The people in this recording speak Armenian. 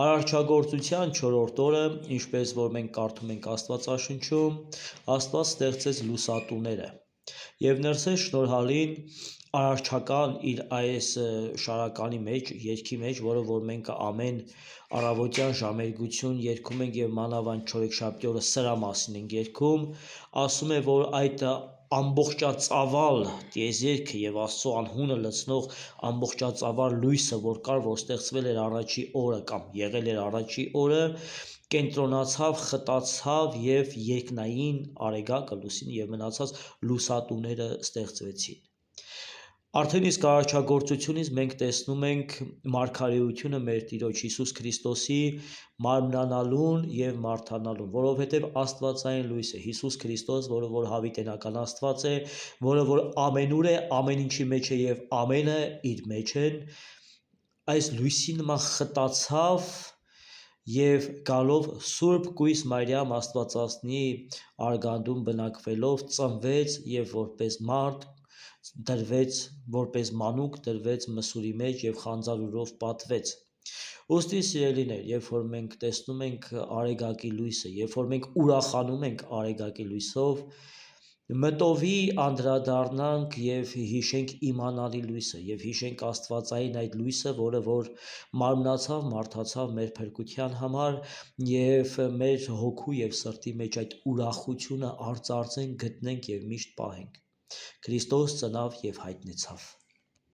Արարչագործության 4-րդ օրը, ինչպես որ մենք կարդում ենք Աստվածաշնչում, Աստված ստեղծեց լուսատուները եւ ներսես շնորհալին արարչական իր այս շարականի մեջ, երգի մեջ, որը որ մենք ամեն առավոտյան ժամերգություն երգում ենք եւ մանավանդ չորեքշաբթի օրը սրա մասին ենք երգում, ասում է, որ այդ ամբողջածավալ տիեզերքը եւ Աստծո անհունը լցնող ամբողջածավալ լույսը, որ կար, որ ստեղծվել էր առաջի օրը կամ եղել էր առաջի օրը, կենտրոնացավ, խտացավ եւ երկնային արեգակը լուսին եւ մնացած լուսատուները ստեղծվեցին։ Արդեն իսկ արարչագործությունից մենք տեսնում ենք մարգարեությունը մեր Տիրոջ Հիսուս Քրիստոսի մարմնանալուն եւ մարդանալուն, որովհետեւ Աստվածային լույսը Հիսուս Քրիստոս, որը որ հավիտենական Աստված է, որը որ ամենուր է, ամեն ինչի մեջ է եւ ամենը իր մեջ են, այս լույսի նման խտացավ եւ գալով Սուրբ Կույս Մարիամ Աստվածածնի արգանդում բնակվելով ծնվեց եւ որպես մարդ դրվեց, որպես մանուկ դրվեց մսուրի մեջ եւ խանձարուրով պատվեց։ Ոստի սիրելիներ, երբ որ մենք տեսնում ենք արեգակի լույսը, երբ որ մենք ուրախանում ենք արեգակի լույսով, մտովի անդրադառնանք եւ հիշենք իմանալի լույսը եւ հիշենք Աստվածային այդ լույսը, որը որ մարմնացավ, մարդացավ մեր փրկության համար եւ մեր հոգու եւ սրտի մեջ այդ ուրախությունը արծարծենք, գտնենք եւ միշտ պահենք։ Քրիստոս ծնավ եւ հայտնեցավ։